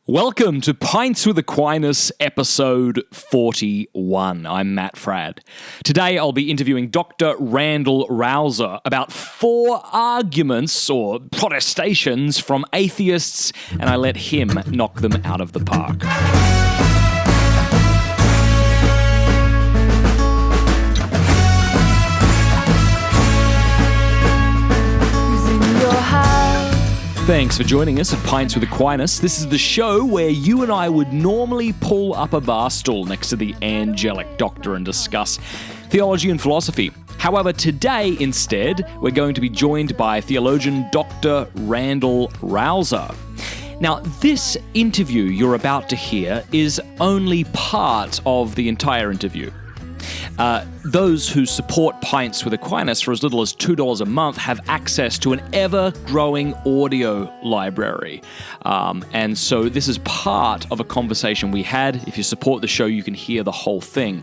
Welcome to Pints with Aquinas, episode 41. I'm Matt Fradd. Today I'll be interviewing Dr. Randal Rauser about 4 arguments or protestations from atheists, and I let him knock them out of the park. Thanks for joining us at Pints with Aquinas. This is the show where you and I would normally pull up a bar stool next to the angelic doctor and discuss theology and philosophy. However, today, instead, we're going to be joined by theologian Dr. Randal Rauser. Now, this interview you're about to hear is only part of the entire interview. Those who support Pints with Aquinas for as little as $2 a month have access to an ever-growing audio library. And so this is part of a conversation we had. If you support the show, you can hear the whole thing.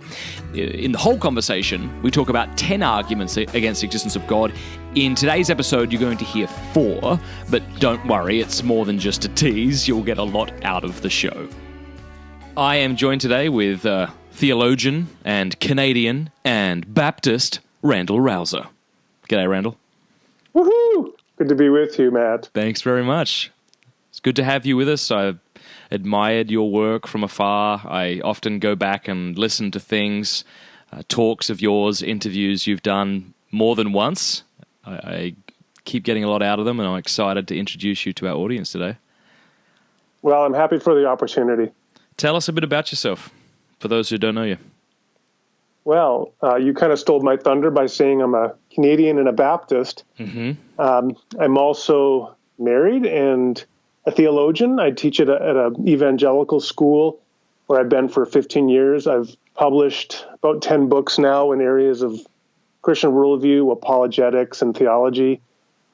In the whole conversation, we talk about 10 arguments against the existence of God. In today's episode, you're going to hear 4, but don't worry, it's more than just a tease. You'll get a lot out of the show. I am joined today with theologian and Canadian and Baptist Randal Rauser. G'day, Randal. Woohoo! Good to be with you, Matt. Thanks very much. It's good to have you with us. I've admired your work from afar. I often go back and listen to things, talks of yours, interviews you've done more than once. I keep getting a lot out of them, and I'm excited to introduce you to our audience today. Well, I'm happy for the opportunity. Tell us a bit about yourself, for those who don't know you. Well, you kind of stole my thunder by saying I'm a Canadian and a Baptist. Mm-hmm. I'm also married and a theologian. I teach at an evangelical school where I've been for 15 years. I've published about 10 books now in areas of Christian worldview, apologetics, and theology.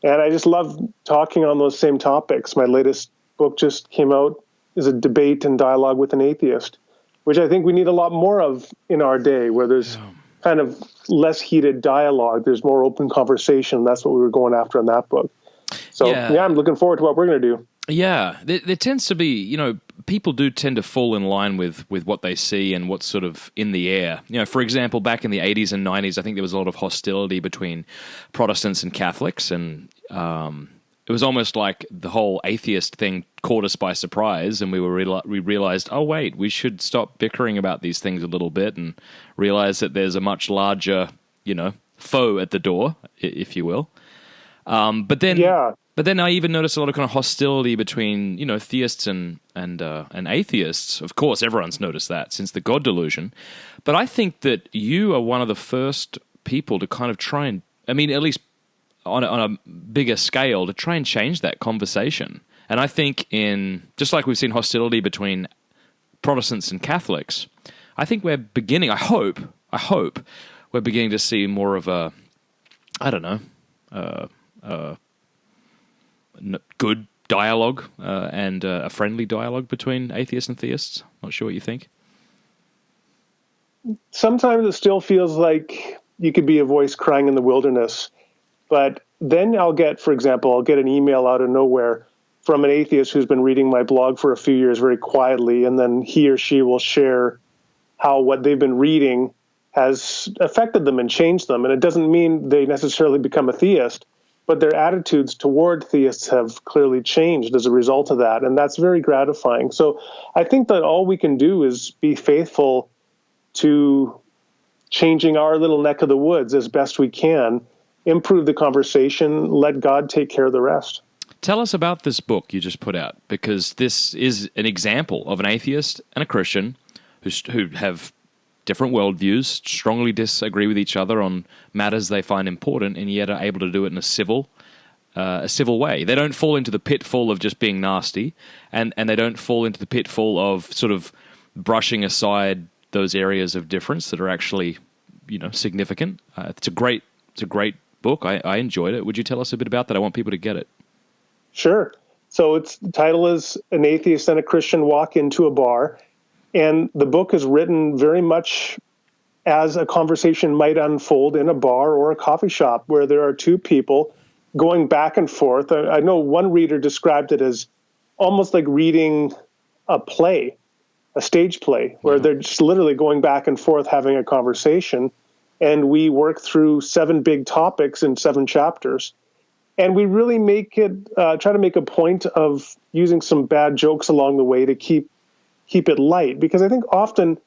And I just love talking on those same topics. My latest book just came out, is a debate and dialogue with an atheist, which I think we need a lot more of in our day, where there's kind of less heated dialogue. There's more open conversation. That's what we were going after in that book. So, I'm looking forward to what we're going to do. Yeah, there tends to be, people do tend to fall in line with what they see and what's sort of in the air. For example, back in the 80s and 90s, I think there was a lot of hostility between Protestants and Catholics, and it was almost like the whole atheist thing caught us by surprise, and we realized, oh wait, we should stop bickering about these things a little bit and realize that there's a much larger, foe at the door, if you will. But then I even noticed a lot of kind of hostility between, theists and atheists. Of course, everyone's noticed that since the God delusion. But I think that you are one of the first people to kind of try and, at least on a bigger scale, to try and change that conversation. And I think just like we've seen hostility between Protestants and Catholics, I think we're beginning, I hope we're beginning to see more of a, good dialogue and a friendly dialogue between atheists and theists. Not sure what you think. Sometimes it still feels like you could be a voice crying in the wilderness. But then I'll get an email out of nowhere from an atheist who's been reading my blog for a few years very quietly, and then he or she will share how what they've been reading has affected them and changed them. And it doesn't mean they necessarily become a theist, but their attitudes toward theists have clearly changed as a result of that, and that's very gratifying. So I think that all we can do is be faithful to changing our little neck of the woods as best we can, improve the conversation, let God take care of the rest. Tell us about this book you just put out, because this is an example of an atheist and a Christian who have different worldviews, strongly disagree with each other on matters they find important, and yet are able to do it in a civil way. They don't fall into the pitfall of just being nasty, and they don't fall into the pitfall of sort of brushing aside those areas of difference that are actually, significant. It's a great book. I enjoyed it. Would you tell us a bit about that? I want people to get it. Sure. So the title is An Atheist and a Christian Walk into a Bar. And the book is written very much as a conversation might unfold in a bar or a coffee shop, where there are two people going back and forth. I know one reader described it as almost like reading a play, a stage play, where they're just literally going back and forth having a conversation. And we work through 7 big topics in 7 chapters. And we really try to make a point of using some bad jokes along the way to keep it light. Because I think often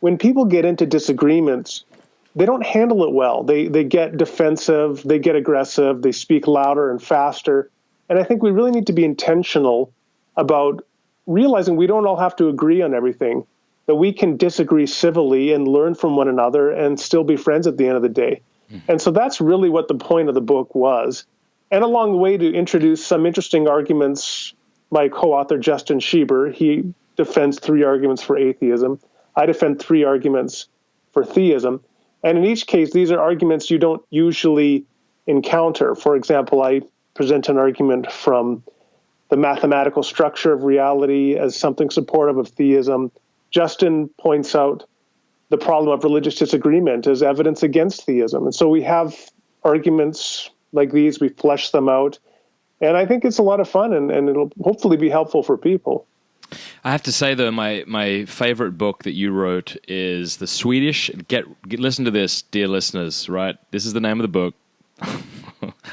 when people get into disagreements, they don't handle it well. They get defensive, they get aggressive, they speak louder and faster. And I think we really need to be intentional about realizing we don't all have to agree on everything, that we can disagree civilly and learn from one another and still be friends at the end of the day. And so that's really what the point of the book was. And along the way, to introduce some interesting arguments. My co-author, Justin Schieber, he defends 3 arguments for atheism. I defend 3 arguments for theism. And in each case, these are arguments you don't usually encounter. For example, I present an argument from the mathematical structure of reality as something supportive of theism. Justin points out the problem of religious disagreement as evidence against theism. And so we have arguments like these, we flesh them out. And I think it's a lot of fun, and it'll hopefully be helpful for people. I have to say, though, my favorite book that you wrote is the Swedish. Listen to this, dear listeners, right? This is the name of the book.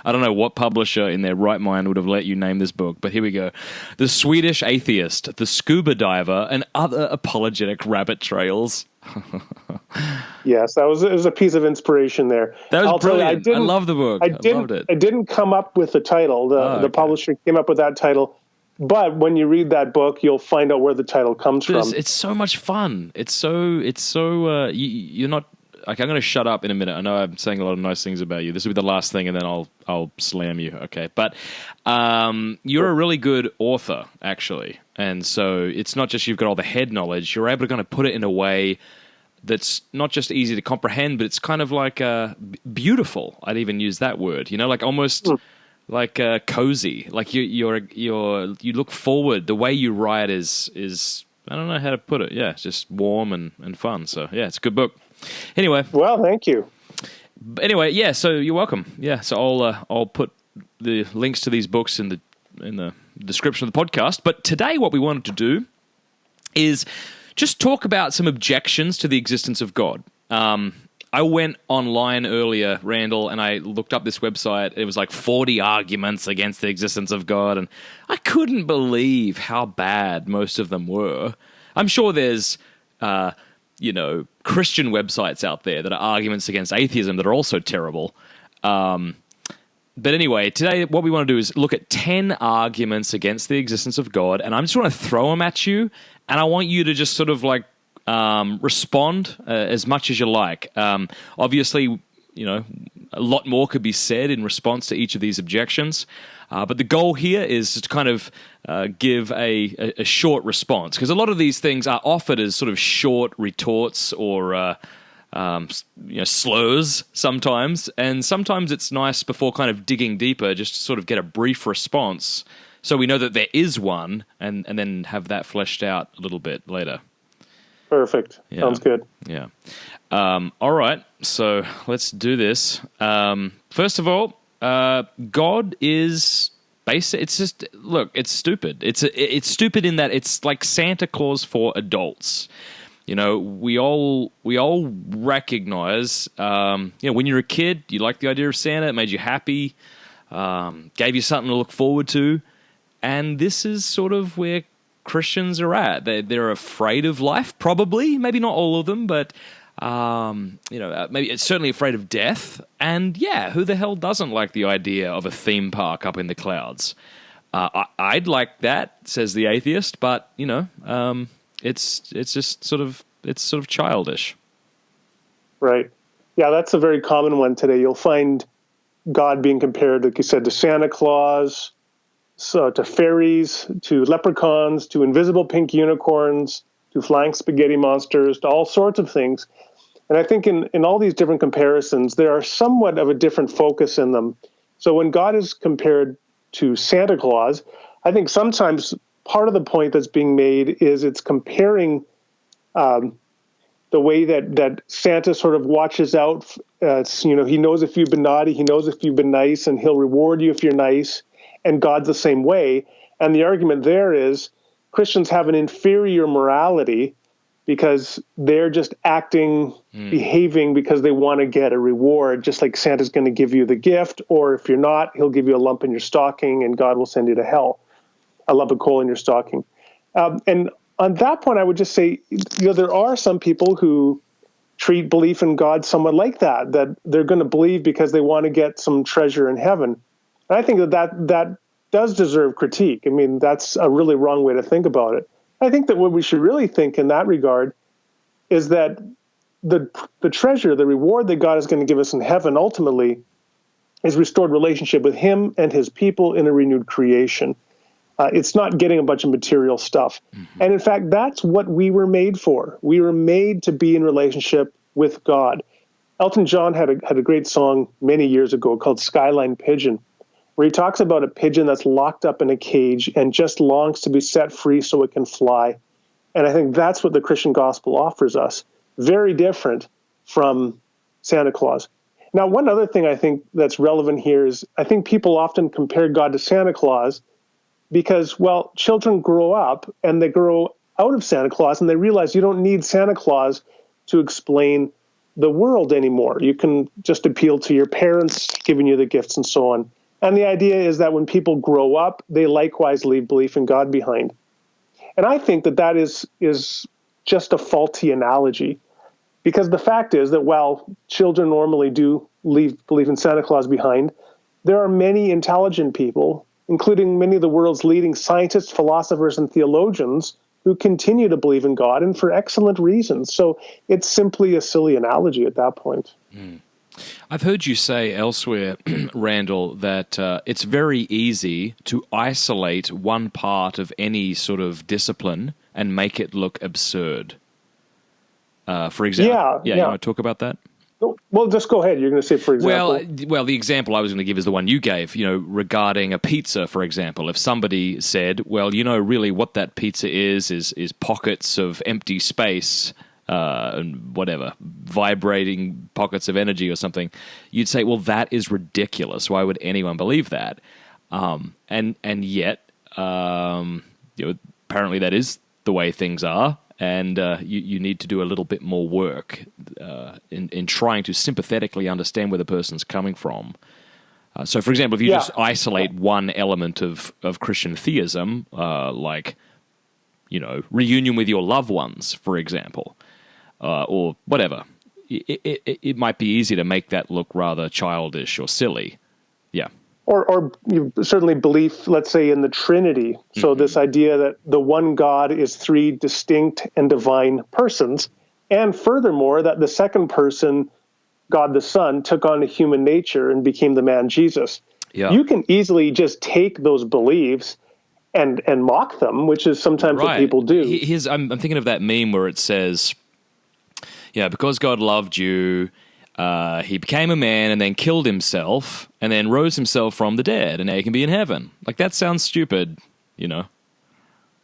I don't know what publisher in their right mind would have let you name this book, but here we go. The Swedish Atheist, the Scuba Diver, and Other Apologetic Rabbit Trails. Yes, it was a piece of inspiration there. That was brilliant. I love the book. I loved it. I didn't come up with the title. The publisher came up with that title. But when you read that book, you'll find out where the title comes from. It's so much fun. It's so you're not... Like, I'm going to shut up in a minute. I know I'm saying a lot of nice things about you. This will be the last thing, and then I'll slam you. Okay, but you're a really good author, actually, and so it's not just you've got all the head knowledge. You're able to kind of put it in a way that's not just easy to comprehend, but it's kind of like beautiful. I'd even use that word. You know, like almost like cozy. Like you look forward. The way you write is I don't know how to put it. Yeah, it's just warm and fun. So yeah, it's a good book. Anyway. Well, thank you. Anyway, yeah, so you're welcome. Yeah, so I'll put the links to these books in the description of the podcast. But today what we wanted to do is just talk about some objections to the existence of God. I went online earlier, Randall, and I looked up this website. It was like 40 arguments against the existence of God, and I couldn't believe how bad most of them were. I'm sure there's Christian websites out there that are arguments against atheism that are also terrible. But anyway, today what we want to do is look at 10 arguments against the existence of God, and I just want to throw them at you, and I want you to just sort of like respond as much as you like. Obviously, a lot more could be said in response to each of these objections. But the goal here is to kind of give a short response, because a lot of these things are offered as sort of short retorts or slurs sometimes, and sometimes it's nice before kind of digging deeper just to sort of get a brief response so we know that there is one, and then have that fleshed out a little bit later. Perfect. Yeah. Sounds good. Yeah. All right, so let's do this. First of all, God is basic. It's just, look, it's stupid. It's stupid in that it's like Santa Claus for adults. We all recognize, when you're a kid, you like the idea of Santa. It made you happy, gave you something to look forward to. And this is sort of where Christians are at. They're afraid of life, probably. Maybe not all of them, but maybe it's certainly afraid of death. And yeah, who the hell doesn't like the idea of a theme park up in the clouds? I'd like that, says the atheist, but it's just sort of childish. Right. Yeah, that's a very common one today. You'll find God being compared, like you said, to Santa Claus, so to fairies, to leprechauns, to invisible pink unicorns, to flying spaghetti monsters, to all sorts of things. And I think in all these different comparisons, there are somewhat of a different focus in them. So when God is compared to Santa Claus, I think sometimes part of the point that's being made is it's comparing the way that Santa sort of watches out. He knows if you've been naughty, he knows if you've been nice, and he'll reward you if you're nice. And God's the same way. And the argument there is Christians have an inferior morality because they're just acting, behaving because they want to get a reward, just like Santa's going to give you the gift, or if you're not, he'll give you a lump in your stocking and God will send you to hell, a lump of coal in your stocking. And on that point, I would just say, there are some people who treat belief in God somewhat like that they're going to believe because they want to get some treasure in heaven. And I think that does deserve critique. I mean, that's a really wrong way to think about it. I think that what we should really think in that regard is that the treasure, the reward that God is going to give us in heaven ultimately is restored relationship with him and his people in a renewed creation. It's not getting a bunch of material stuff. Mm-hmm. And in fact, that's what we were made for. We were made to be in relationship with God. Elton John had a great song many years ago called Skyline Pigeon, where he talks about a pigeon that's locked up in a cage and just longs to be set free so it can fly. And I think that's what the Christian gospel offers us. Very different from Santa Claus. Now, one other thing I think that's relevant here is I think people often compare God to Santa Claus because, well, children grow up and they grow out of Santa Claus and they realize you don't need Santa Claus to explain the world anymore. You can just appeal to your parents giving you the gifts and so on. And the idea is that when people grow up, they likewise leave belief in God behind. And I think that is just a faulty analogy, because the fact is that while children normally do leave belief in Santa Claus behind, there are many intelligent people, including many of the world's leading scientists, philosophers, and theologians, who continue to believe in God, and for excellent reasons. So it's simply a silly analogy at that point. Mm. I've heard you say elsewhere, Randal, that it's very easy to isolate one part of any sort of discipline and make it look absurd. For example, you want to talk about that? Well, just go ahead. You're going to say, for example. Well, the example I was going to give is the one you gave, regarding a pizza, for example. If somebody said, well, really what that pizza is pockets of empty space, and whatever, vibrating pockets of energy or something, you'd say, well, that is ridiculous. Why would anyone believe that? And yet, apparently that is the way things are, and you need to do a little bit more work in trying to sympathetically understand where the person's coming from. So, for example, if you just isolate one element of Christian theism, like, reunion with your loved ones, for example, or whatever, it might be easy to make that look rather childish or silly. Yeah. Or certainly belief, let's say, in the Trinity. So this idea that the one God is three distinct and divine persons, and furthermore, that the second person, God the Son, took on a human nature and became the man Jesus. Yeah. You can easily just take those beliefs and mock them, which is sometimes what people do. I'm thinking of that meme where it says, because God loved you, he became a man and then killed himself and then rose himself from the dead, and now he can be in heaven. Like, that sounds stupid,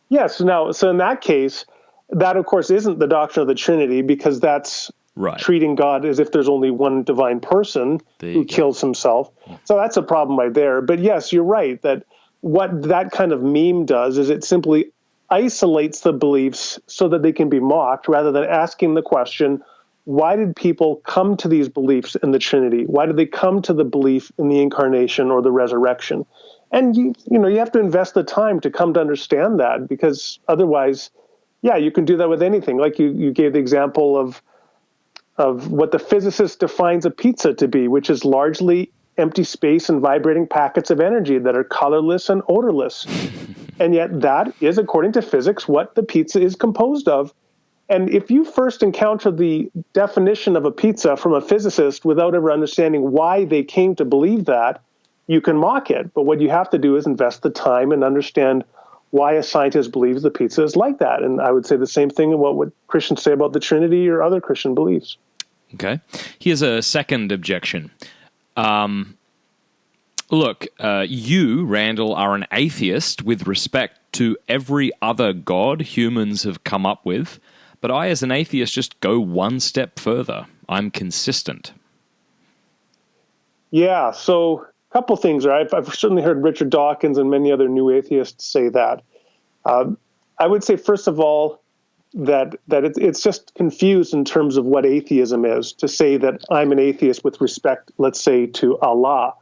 Yes. So in that case, that, of course, isn't the doctrine of the Trinity, because that's treating God as if there's only one divine person who kills himself. So that's a problem right there. But yes, you're right that what that kind of meme does is it simply isolates the beliefs so that they can be mocked, rather than asking the question, why did people come to these beliefs in the Trinity? Why did they come to the belief in the incarnation or the resurrection? And you have to invest the time to come to understand that, because otherwise, you can do that with anything. Like you gave the example of what the physicist defines a pizza to be, which is largely empty space and vibrating packets of energy that are colorless and odorless. And yet that is, according to physics, what the pizza is composed of. And if you first encounter the definition of a pizza from a physicist without ever understanding why they came to believe that, you can mock it. But what you have to do is invest the time and understand why a scientist believes the pizza is like that. And I would say the same thing in what would Christians say about the Trinity or other Christian beliefs. Okay. Here's a second objection. Look, you, Randal, are an atheist with respect to every other god humans have come up with, but I, as an atheist, just go one step further. I'm consistent. Yeah, so a couple things. I've certainly heard Richard Dawkins and many other new atheists say that. I would say, first of all, that it's just confused in terms of what atheism is. To say that I'm an atheist with respect, let's say, to Allah,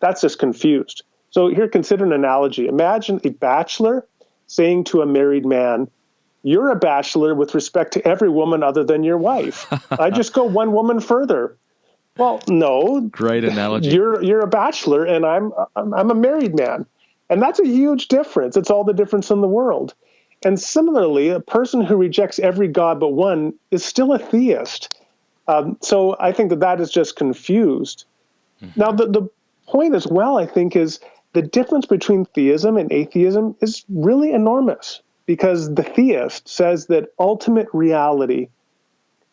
that's just confused. So here, consider an analogy. Imagine a bachelor saying to a married man, "You're a bachelor with respect to every woman other than your wife." I just go one woman further. Well, no. Great analogy. You're a bachelor, and I'm a married man, and that's a huge difference. It's all the difference in the world. And similarly, a person who rejects every god but one is still a theist. So I think that is just confused. Mm-hmm. Now, the point as well, I think, is the difference between theism and atheism is really enormous, because the theist says that ultimate reality,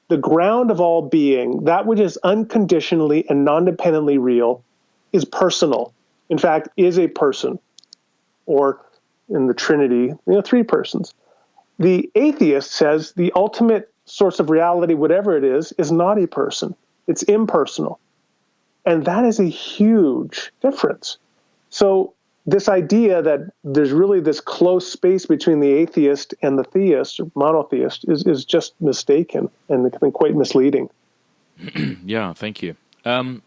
the ground of all being, that which is unconditionally and non-dependently real, is personal. In fact, is a person, or in the Trinity, three persons. The atheist says the ultimate source of reality, whatever it is not a person. It's impersonal. And that is a huge difference. So this idea that there's really this close space between the atheist and the theist, or monotheist, is just mistaken and quite misleading. Yeah, thank you. What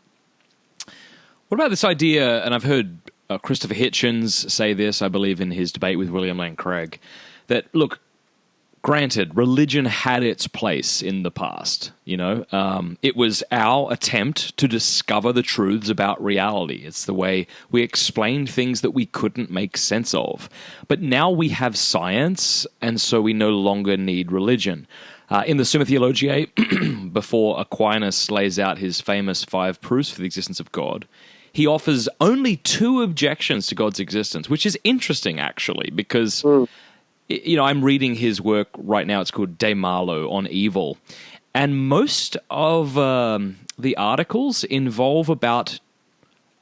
about this idea, and I've heard Christopher Hitchens say this, I believe, in his debate with William Lane Craig, that, look, granted, religion had its place in the past. It was our attempt to discover the truths about reality. It's the way we explained things that we couldn't make sense of. But now we have science, and so we no longer need religion. In the Summa Theologiae, before Aquinas lays out his famous 5 proofs for the existence of God, he offers only 2 objections to God's existence, which is interesting, actually, because, I'm reading his work right now. It's called De Malo, on evil. And most of the articles involve about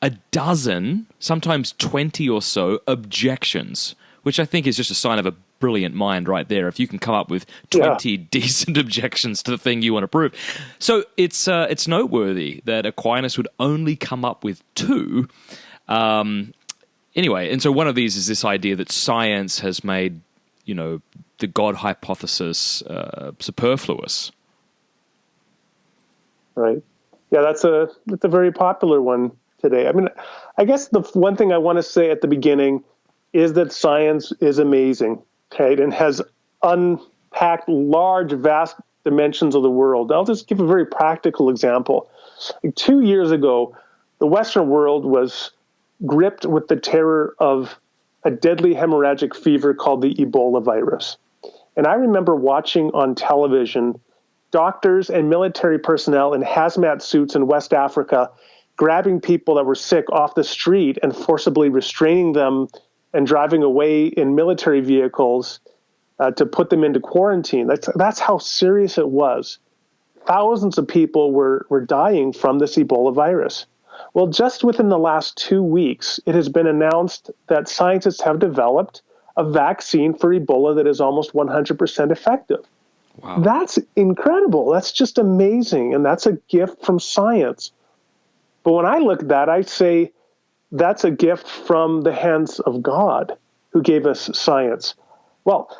a dozen, sometimes 20 or so, objections, which I think is just a sign of a brilliant mind right there, if you can come up with 20 decent objections to the thing you want to prove. So it's noteworthy that Aquinas would only come up with 2. Anyway, and so one of these is this idea that science has made, the God hypothesis superfluous. Right. Yeah, that's a very popular one today. I mean, I guess the one thing I want to say at the beginning is that science is amazing. Okay, and has unpacked large, vast dimensions of the world. I'll just give a very practical example. 2 years ago, the Western world was gripped with the terror of a deadly hemorrhagic fever called the Ebola virus. And I remember watching on television doctors and military personnel in hazmat suits in West Africa grabbing people that were sick off the street and forcibly restraining them and driving away in military vehicles to put them into quarantine. That's how serious it was. Thousands of people were dying from this Ebola virus. Well, just within the last 2 weeks, it has been announced that scientists have developed a vaccine for Ebola that is almost 100% effective. Wow. That's incredible. That's just amazing. And that's a gift from science. But when I look at that, I say, that's a gift from the hands of God, who gave us science. Well,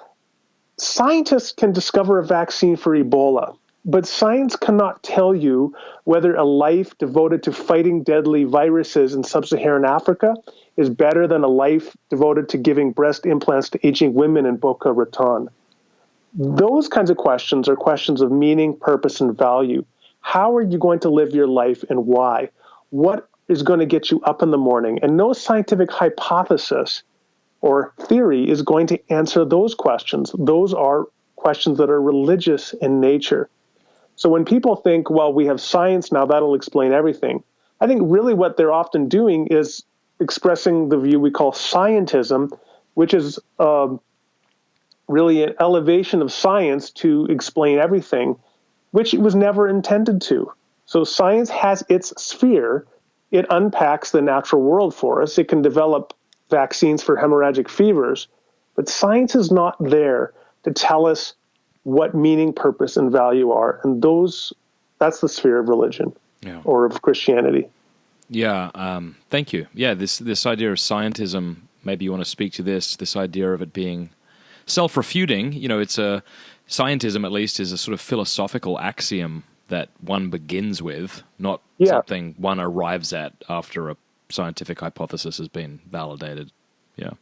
scientists can discover a vaccine for Ebola, but science cannot tell you whether a life devoted to fighting deadly viruses in sub-Saharan Africa is better than a life devoted to giving breast implants to aging women in Boca Raton. Those kinds of questions are questions of meaning, purpose, and value. How are you going to live your life, and why? What is going to get you up in the morning? And no scientific hypothesis or theory is going to answer those questions. Those are questions that are religious in nature. So when people think, well, we have science now, that'll explain everything, I think really what they're often doing is expressing the view we call scientism, which is really an elevation of science to explain everything, which it was never intended to. So science has its sphere. It unpacks the natural world for us. It can develop vaccines for hemorrhagic fevers, but science is not there to tell us what meaning, purpose, and value are. And that's the sphere of religion or of Christianity. Yeah, thank you. Yeah, this idea of scientism, maybe you want to speak to this idea of it being self-refuting, it's scientism at least is a sort of philosophical axiom that one begins with, not something one arrives at after a scientific hypothesis has been validated. Yeah.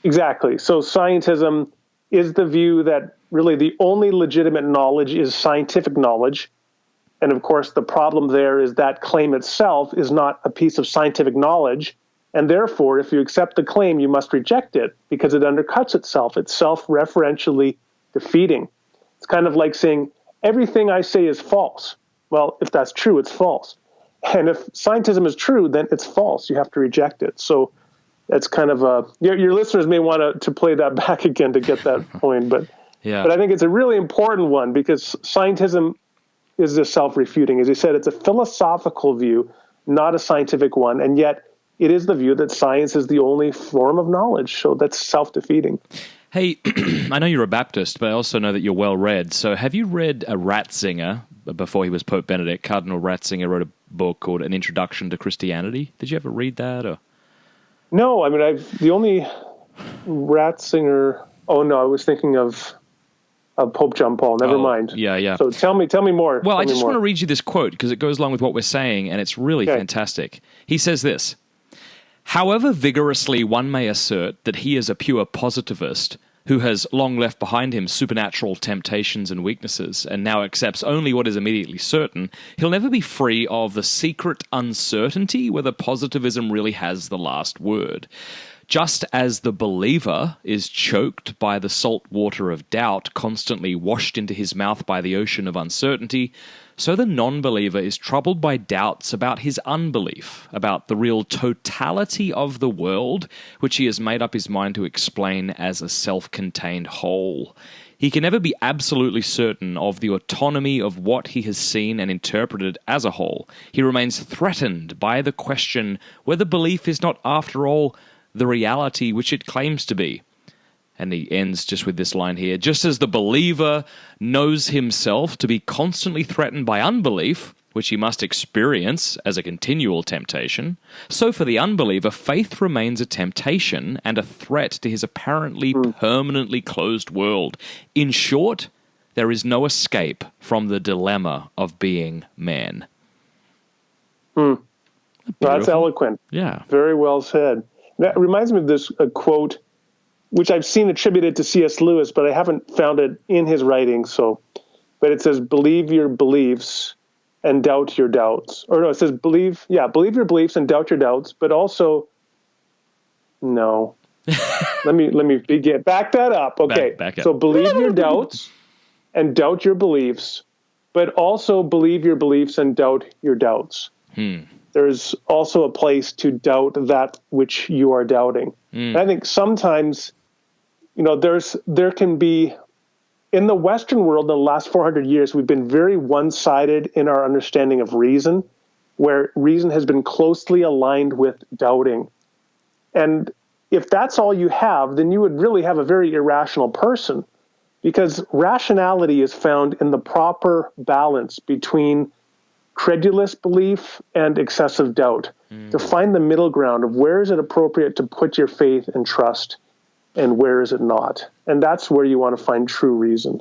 Exactly. So scientism is the view that really the only legitimate knowledge is scientific knowledge. And of course, the problem there is that claim itself is not a piece of scientific knowledge. And therefore, if you accept the claim, you must reject it because it undercuts itself. It's self-referentially defeating. It's kind of like saying, everything I say is false. Well, if that's true, it's false. And if scientism is true, then it's false. You have to reject it. So it's kind of your listeners may want to play that back again to get that point. But I think it's a really important one because scientism is just self-refuting. As you said, it's a philosophical view, not a scientific one. And yet it is the view that science is the only form of knowledge. So that's self-defeating. Hey, I know you're a Baptist, but I also know that you're well-read. So have you read Ratzinger before he was Pope Benedict? Cardinal Ratzinger wrote a book called An Introduction to Christianity. Did you ever read that? Or? No, I mean, the only Ratzinger... Oh, no, I was thinking of Pope John Paul. Never mind. Yeah. So tell me more. Well, I just want to read you this quote because it goes along with what we're saying, and it's really fantastic. He says this: however vigorously one may assert that he is a pure positivist who has long left behind him supernatural temptations and weaknesses and now accepts only what is immediately certain, he'll never be free of the secret uncertainty whether positivism really has the last word. Just as the believer is choked by the salt water of doubt constantly washed into his mouth by the ocean of uncertainty, so the non-believer is troubled by doubts about his unbelief, about the real totality of the world, which he has made up his mind to explain as a self-contained whole. He can never be absolutely certain of the autonomy of what he has seen and interpreted as a whole. He remains threatened by the question whether belief is not, after all, the reality which it claims to be. And he ends just with this line here: just as the believer knows himself to be constantly threatened by unbelief, which he must experience as a continual temptation, so for the unbeliever, faith remains a temptation and a threat to his apparently permanently closed world. In short, there is no escape from the dilemma of being man. That's eloquent. Yeah. Very well said. That reminds me of this quote, which I've seen attributed to C.S. Lewis, but I haven't found it in his writing. But it says, believe your beliefs and doubt your doubts. Or no, it says believe your beliefs and doubt your doubts, but also, no. let me begin. Back that up. Okay. Back up. So believe your doubts and doubt your beliefs, but also believe your beliefs and doubt your doubts. There's also a place to doubt that which you are doubting. And I think sometimes, there can be, in the Western world, in the last 400 years, we've been very one-sided in our understanding of reason, where reason has been closely aligned with doubting. And if that's all you have, then you would really have a very irrational person, because rationality is found in the proper balance between credulous belief and excessive doubt, to find the middle ground of where is it appropriate to put your faith and trust and where is it not. And that's where you want to find true reason.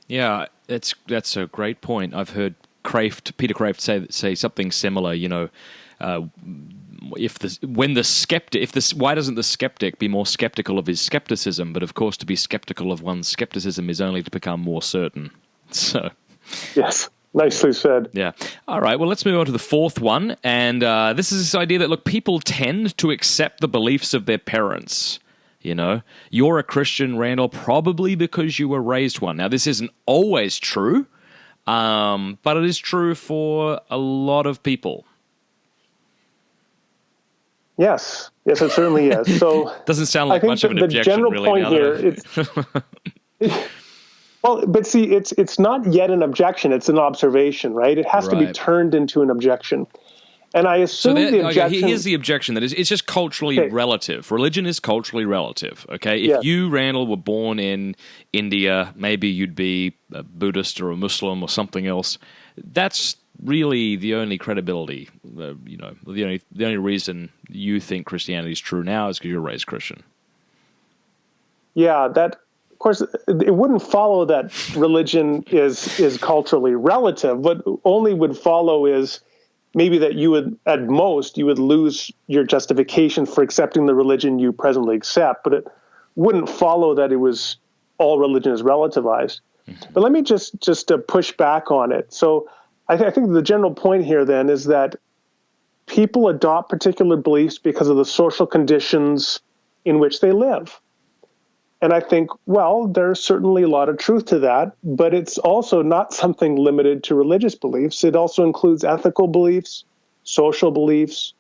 Yeah, that's a great point. I've heard Peter Kraft say something similar, why doesn't the skeptic be more skeptical of his skepticism? But of course, to be skeptical of one's skepticism is only to become more certain. So, yes. Nicely said. Yeah. All right. Well, let's move on to the fourth one. And this is this idea that, look, people tend to accept the beliefs of their parents. You're a Christian, Randall, probably because you were raised one. Now, this isn't always true, but it is true for a lot of people. Yes, it certainly is. So doesn't sound like much of an objection, really. The general point here, well, but see, it's not yet an objection; it's an observation, right? It has to be turned into an objection. And I assume the objection... here's the objection, that it's just culturally relative. Religion is culturally relative, okay? If you, Randall, were born in India, maybe you'd be a Buddhist or a Muslim or something else. That's really the only credibility, the only reason you think Christianity is true now is because you're raised Christian. Yeah, of course, it wouldn't follow that religion is culturally relative. What only would follow is maybe that you would, at most, you would lose your justification for accepting the religion you presently accept, but it wouldn't follow that it was all religion is relativized. But let me just push back on it. So I think the general point here then is that people adopt particular beliefs because of the social conditions in which they live. And I think, well, there's certainly a lot of truth to that, but it's also not something limited to religious beliefs. It also includes ethical beliefs, social beliefs,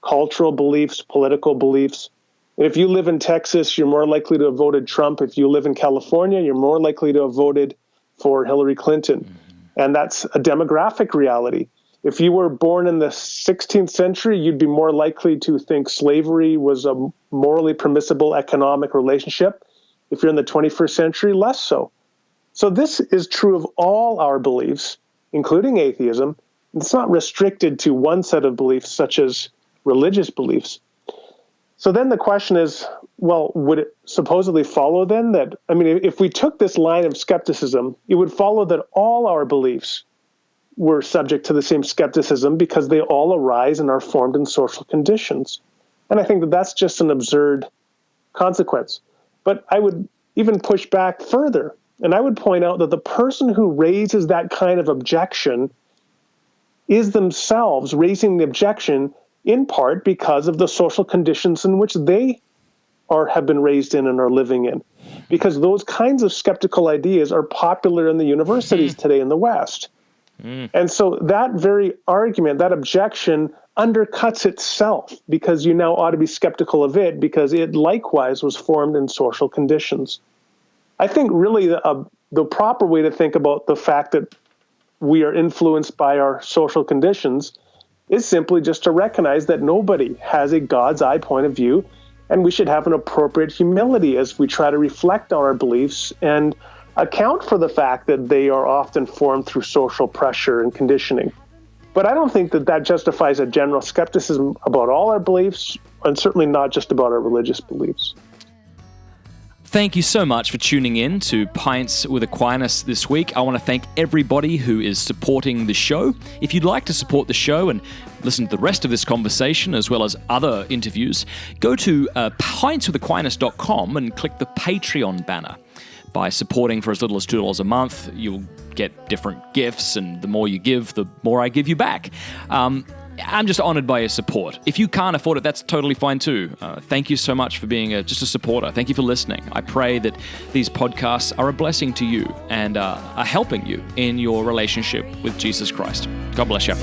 cultural beliefs, political beliefs. And if you live in Texas, you're more likely to have voted Trump. If you live in California, you're more likely to have voted for Hillary Clinton. And that's a demographic reality. If you were born in the 16th century, you'd be more likely to think slavery was a morally permissible economic relationship. If you're in the 21st century, less so. So this is true of all our beliefs, including atheism. It's not restricted to one set of beliefs, such as religious beliefs. So then the question is, well, would it supposedly follow then that, if we took this line of skepticism, it would follow that all our beliefs were subject to the same skepticism because they all arise and are formed in social conditions. And I think that that's just an absurd consequence. But I would even push back further, and I would point out that the person who raises that kind of objection is themselves raising the objection in part because of the social conditions in which they have been raised in and are living in. Because those kinds of skeptical ideas are popular in the universities today in the West. And so that very argument, that objection, undercuts itself because you now ought to be skeptical of it because it likewise was formed in social conditions. I think really the proper way to think about the fact that we are influenced by our social conditions is simply just to recognize that nobody has a God's eye point of view, and we should have an appropriate humility as we try to reflect on our beliefs and account for the fact that they are often formed through social pressure and conditioning. But I don't think that justifies a general skepticism about all our beliefs, and certainly not just about our religious beliefs. Thank you so much for tuning in to Pints with Aquinas this week. I want to thank everybody who is supporting the show. If you'd like to support the show and listen to the rest of this conversation as well as other interviews, go to pintswithaquinas.com and click the Patreon banner. By supporting for as little as $2 a month, you'll get different gifts, and the more you give, the more I give you back. I'm just honored by your support. If you can't afford it, that's totally fine too. Thank you so much for being just a supporter. Thank you for listening. I pray that these podcasts are a blessing to you and are helping you in your relationship with Jesus Christ. God bless you.